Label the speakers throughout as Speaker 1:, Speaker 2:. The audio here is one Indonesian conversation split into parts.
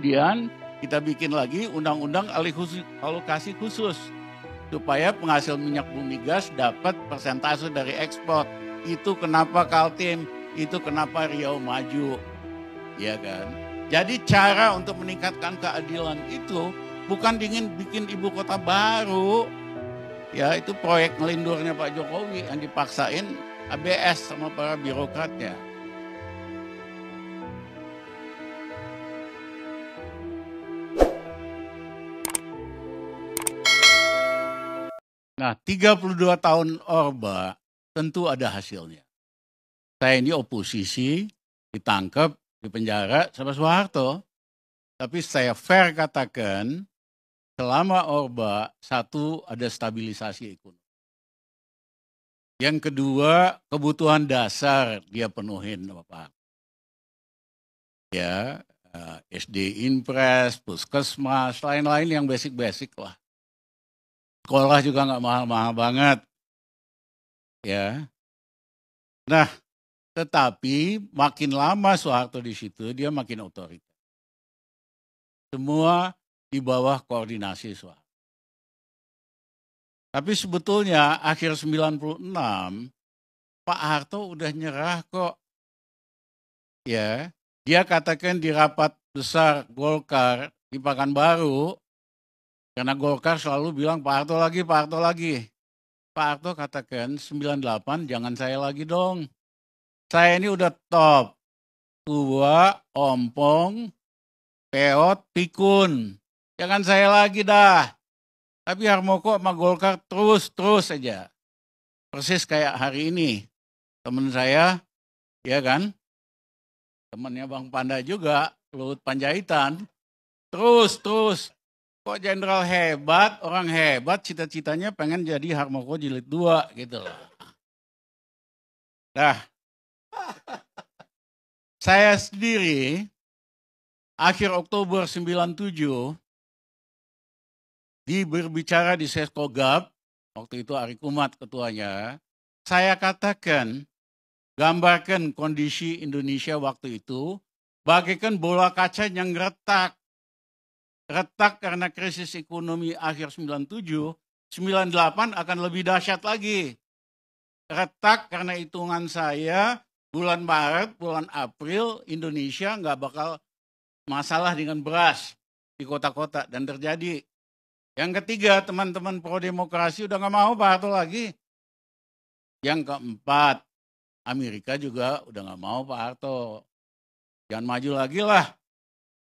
Speaker 1: kemudian kita bikin lagi undang-undang alokasi khusus supaya penghasil minyak bumi gas dapat persentase dari ekspor. Itu kenapa Kaltim, itu kenapa Riau maju, ya kan? Jadi cara untuk meningkatkan keadilan itu bukan ingin bikin ibu kota baru, ya itu proyek ngelindurnya Pak Jokowi yang dipaksain ABS sama para birokratnya. Nah, 32 tahun Orba tentu ada hasilnya. Saya ini oposisi, ditangkap, dipenjara sama Soeharto. Tapi saya fair katakan, selama Orba, satu ada stabilisasi ekonomi. Yang kedua, kebutuhan dasar dia penuhin Bapak. Ya, SD Impres, Puskesmas, lain-lain yang basic-basic lah. Sekolah juga nggak mahal-mahal banget. Ya. Nah, tetapi makin lama Soeharto di situ, dia makin otoriter. Semua di bawah koordinasi Soeharto. Tapi sebetulnya akhir 96, Pak Harto udah nyerah kok. Ya, dia katakan di rapat besar Golkar di Pekanbaru, karena Golkar selalu bilang Pak Harto lagi, Pak Harto lagi. Pak Harto katakan 98 jangan saya lagi dong. Saya ini udah top. Tua, ompong, peot, pikun. Jangan saya lagi dah. Tapi Harmoko sama Golkar terus aja. Persis kayak hari ini. Teman saya, ya kan? Temannya Bang Panda juga, Luhut Panjaitan. Terus. Kok jenderal hebat, orang hebat, cita-citanya pengen jadi Harmoko jilid 2 gitu loh. Nah, saya sendiri akhir Oktober 97 berbicara di Seskogab, waktu itu Ari Kumat ketuanya, saya katakan, gambarkan kondisi Indonesia waktu itu, bagaikan bola kaca yang retak. Retak karena krisis ekonomi akhir 97, 98 akan lebih dahsyat lagi. Retak karena hitungan saya, bulan Maret, bulan April, Indonesia nggak bakal masalah dengan beras di kota-kota, dan terjadi. Yang ketiga, teman-teman pro-demokrasi udah nggak mau Pak Harto lagi. Yang keempat, Amerika juga udah nggak mau Pak Harto. Jangan maju lagi lah,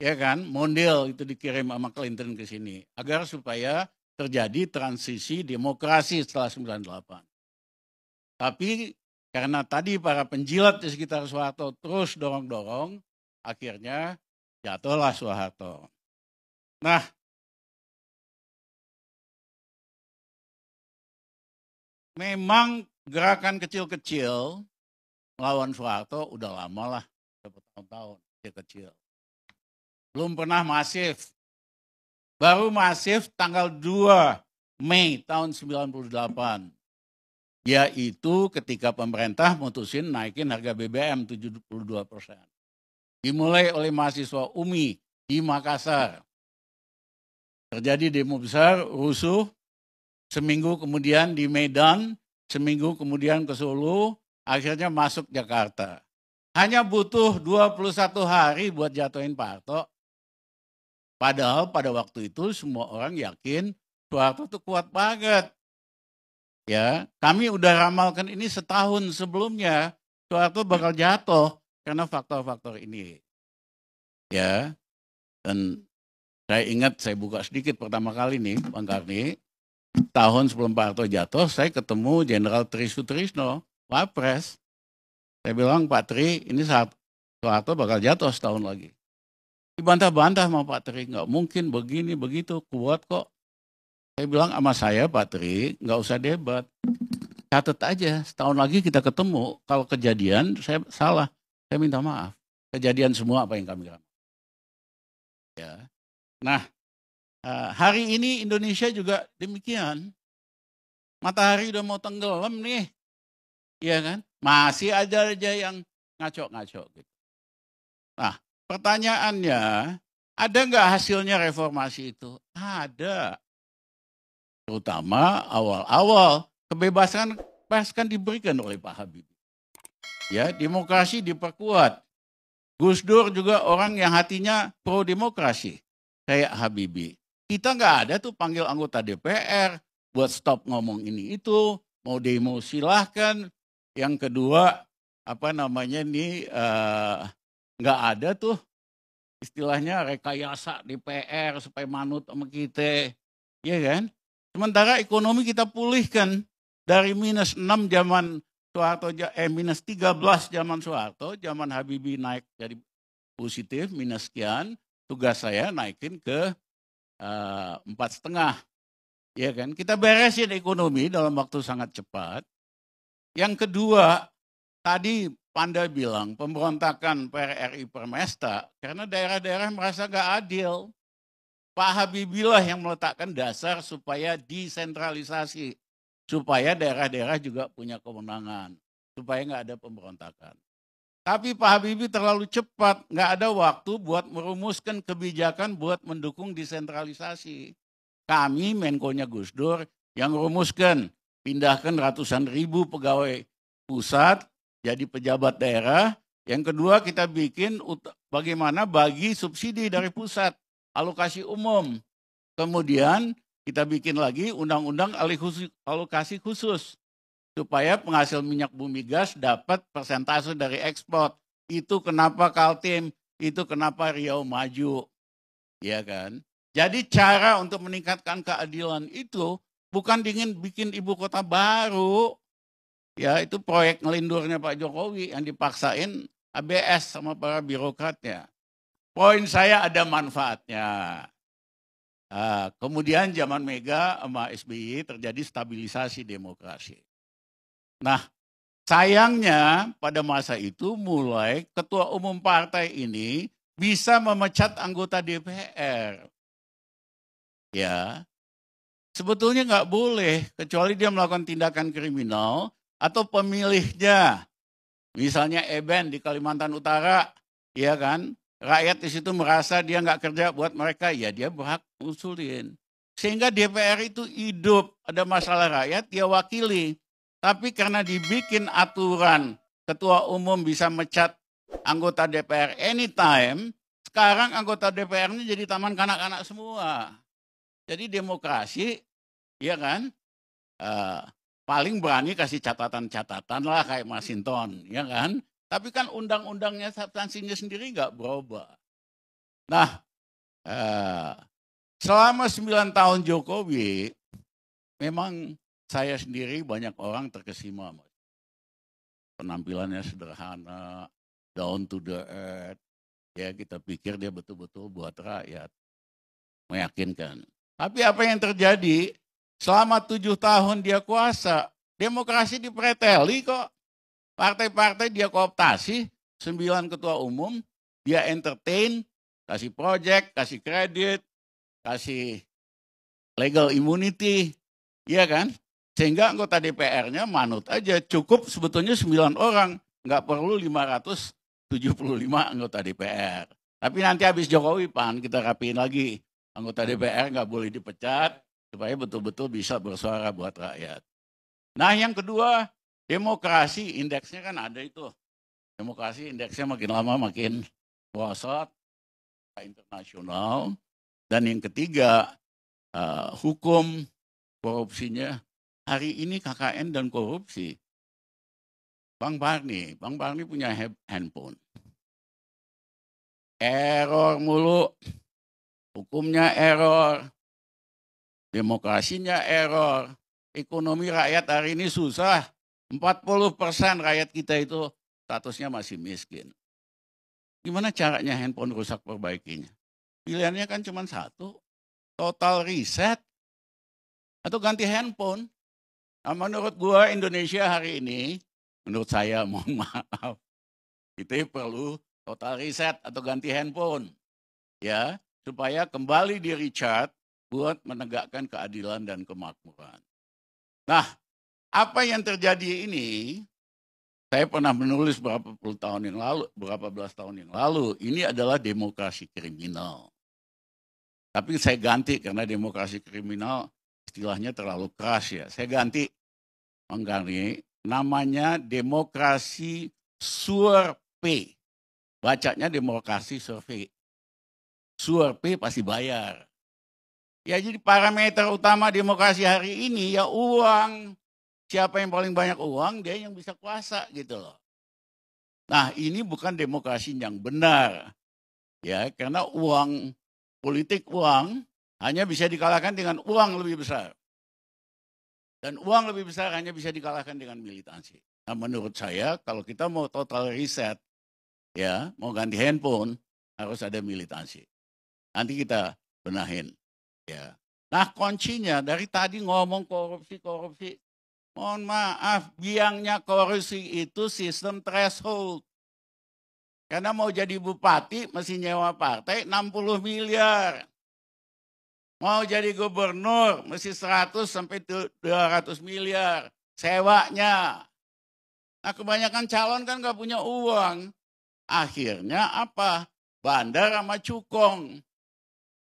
Speaker 1: ya kan? Mondel itu dikirim sama Clinton ke sini, agar supaya terjadi transisi demokrasi setelah 98. Tapi karena tadi para penjilat di sekitar Soeharto terus dorong-dorong, akhirnya jatuhlah Soeharto. Nah, memang gerakan kecil-kecil melawan Soeharto udah lama lah, bertahun-tahun kecil-kecil. Belum pernah masif. Baru masif tanggal 2 Mei tahun 98. Yaitu ketika pemerintah mutusin naikin harga BBM 72%. Dimulai oleh mahasiswa UMI di Makassar. Terjadi demo besar, rusuh. Seminggu kemudian di Medan, seminggu kemudian ke Solo, akhirnya masuk Jakarta. Hanya butuh 21 hari buat jatuhin Pak Harto. Padahal pada waktu itu semua orang yakin Soeharto itu kuat banget. Ya, kami udah ramalkan ini setahun sebelumnya, Soeharto bakal jatuh karena faktor-faktor ini. Ya, dan saya ingat saya buka sedikit pertama kali nih, Bang Karni. Tahun sebelum Pak Harto jatuh, saya ketemu Jenderal Tri Sutrisno, Wapres. Saya bilang, Pak Tri, ini saat Soeharto bakal jatuh setahun lagi. Dibantah-bantah sama Pak Tri, nggak mungkin begini, begitu, kuat kok. Saya bilang sama saya, Pak Tri, nggak usah debat. Catat aja, setahun lagi kita ketemu, kalau kejadian saya salah, saya minta maaf. Kejadian semua apa yang kami ramal. Ya. Nah, hari ini Indonesia juga demikian. Matahari udah mau tenggelam nih. Iya kan? Masih ada aja yang ngaco-ngaco gitu. Nah, pertanyaannya, Ada nggak hasilnya reformasi itu? Ada. Terutama awal-awal kebebasan pers kan diberikan oleh Pak Habibie. Ya, demokrasi diperkuat. Gus Dur juga orang yang hatinya pro demokrasi, kayak Habibie. Kita nggak ada tuh panggil anggota DPR buat stop ngomong ini itu, mau demo silahkan. Yang kedua, apa namanya nih, nggak ada tuh istilahnya rekayasa DPR supaya manut sama kita, ya kan? Sementara ekonomi kita pulihkan dari -6 zaman Soeharto, minus 13 zaman Soeharto, zaman Habibie naik jadi positif minus sekian, tugas saya naikin ke 4,5, ya kan? Kita beresin ekonomi dalam waktu sangat cepat. Yang kedua, tadi Panda bilang pemberontakan PRRI Permesta karena daerah-daerah merasa nggak adil. Pak Habibie lah yang meletakkan dasar supaya desentralisasi, supaya daerah-daerah juga punya kewenangan, supaya nggak ada pemberontakan. Tapi Pak Habibie terlalu cepat, nggak ada waktu buat merumuskan kebijakan buat mendukung desentralisasi. Kami Menko-nya Gus Dur yang merumuskan, pindahkan ratusan ribu pegawai pusat jadi pejabat daerah. Yang kedua kita bikin bagaimana bagi subsidi dari pusat, alokasi umum. Kemudian kita bikin lagi undang-undang alokasi khusus supaya penghasil minyak bumi gas dapat persentase dari ekspor. Itu kenapa Kaltim, itu kenapa Riau maju. Ya kan? Jadi cara untuk meningkatkan keadilan itu bukan ingin bikin ibu kota baru. Ya, itu proyek ngelindurnya Pak Jokowi yang dipaksain ABS sama para birokratnya. Poin saya ada manfaatnya. Kemudian zaman Mega sama SBY terjadi stabilisasi demokrasi. Nah, sayangnya pada masa itu mulai ketua umum partai ini bisa memecat anggota DPR. Ya, sebetulnya nggak boleh kecuali dia melakukan tindakan kriminal atau pemilihnya. Misalnya Eben di Kalimantan Utara, ya kan? Rakyat di situ merasa dia nggak kerja buat mereka, ya dia berhak usulin. Sehingga DPR itu hidup, ada masalah rakyat, dia wakili. Tapi karena dibikin aturan, ketua umum bisa mecat anggota DPR anytime, sekarang anggota DPR-nya jadi taman kanak-kanak semua. Jadi demokrasi, ya kan? Paling berani kasih catatan-catatan lah kayak Masinton, ya kan? Tapi kan undang-undangnya substansinya sendiri nggak berubah. Nah, selama 9 tahun Jokowi, memang saya sendiri banyak orang terkesima. Penampilannya sederhana, down to the earth. Ya kita pikir dia betul-betul buat rakyat. Meyakinkan. Tapi apa yang terjadi? Selama 7 tahun dia kuasa, demokrasi dipreteli kok. Partai-partai dia kooptasi, 9 ketua umum, dia entertain, kasih project, kasih kredit, kasih legal immunity, iya kan? Sehingga anggota DPR-nya manut aja, cukup sebetulnya 9 orang, nggak perlu 575 anggota DPR. Tapi nanti habis Jokowi, Pan, kita rapiin lagi. Anggota DPR nggak boleh dipecat, supaya betul-betul bisa bersuara buat rakyat. Nah yang kedua, demokrasi indeksnya kan ada itu. Demokrasi indeksnya makin lama makin merosot, internasional. Dan yang ketiga, hukum korupsinya. Hari ini KKN dan korupsi. Bang Barni punya handphone. Error mulu, hukumnya error, demokrasinya error, ekonomi rakyat hari ini susah. 40% rakyat kita itu statusnya masih miskin. Gimana caranya handphone rusak perbaikinya? Pilihannya kan cuma satu, total reset atau ganti handphone. Nah, menurut gua Indonesia hari ini, menurut saya mohon maaf, itu perlu total reset atau ganti handphone. Ya, supaya kembali di recharge buat menegakkan keadilan dan kemakmuran. Nah, apa yang terjadi ini, saya pernah menulis beberapa belas tahun yang lalu, ini adalah demokrasi kriminal. Tapi saya ganti karena demokrasi kriminal istilahnya terlalu keras ya. Saya ganti namanya demokrasi survei. Bacanya demokrasi survei. Survei pasti bayar. Ya jadi parameter utama demokrasi hari ini ya uang. Siapa yang paling banyak uang, dia yang bisa kuasa gitu loh. Nah ini bukan demokrasi yang benar. Ya karena uang, politik uang hanya bisa dikalahkan dengan uang lebih besar. Dan uang lebih besar hanya bisa dikalahkan dengan militansi. Nah menurut saya kalau kita mau total reset, ya mau ganti handphone, harus ada militansi. Nanti kita benahin. Ya. Nah kuncinya dari tadi ngomong korupsi. Mohon maaf, biangnya korupsi itu sistem threshold. Karena mau jadi bupati mesti nyewa partai 60 miliar. Mau jadi gubernur mesti 100 sampai 200 miliar sewanya. Nah kebanyakan calon kan nggak punya uang. Akhirnya apa? Bandar sama cukong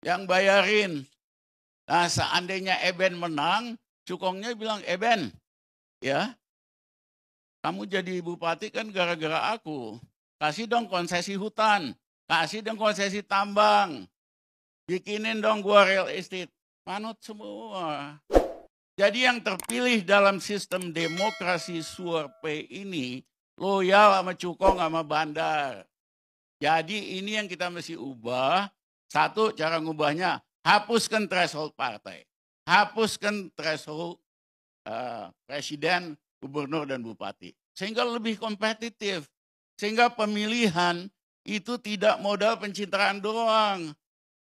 Speaker 1: yang bayarin. Nah seandainya Eben menang, cukongnya bilang, Eben, ya kamu jadi bupati kan gara-gara aku. Kasih dong konsesi hutan, kasih dong konsesi tambang. Bikinin dong gua real estate. Manut semua. Jadi yang terpilih dalam sistem demokrasi survei ini loyal sama cukong sama bandar. Jadi ini yang kita mesti ubah. Satu, cara ngubahnya hapuskan threshold partai. Hapuskan threshold presiden, gubernur, dan bupati. Sehingga lebih kompetitif. Sehingga pemilihan itu tidak modal pencitraan doang.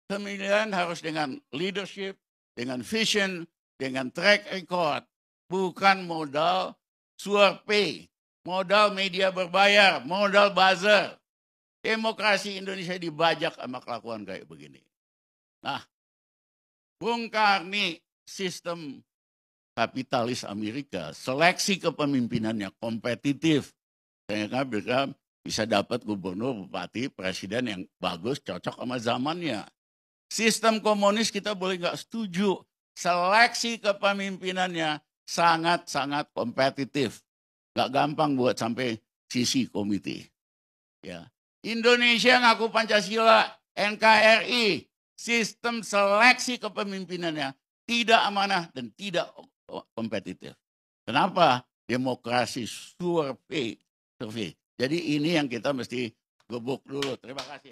Speaker 1: Pemilihan harus dengan leadership, dengan vision, dengan track record. Bukan modal survei, modal media berbayar, modal buzzer. Demokrasi Indonesia dibajak sama kelakuan kayak begini. Nah, Bung Karni sistem kapitalis Amerika, seleksi kepemimpinannya kompetitif. Sehingga mereka bisa dapat gubernur, bupati, presiden yang bagus, cocok sama zamannya. Sistem komunis kita boleh nggak setuju. Seleksi kepemimpinannya sangat-sangat kompetitif. Nggak gampang buat sampai sisi komite. Ya. Indonesia ngaku Pancasila, NKRI, sistem seleksi kepemimpinannya tidak amanah dan tidak kompetitif. Kenapa? Demokrasi survei. Jadi ini yang kita mesti gebuk dulu. Terima kasih.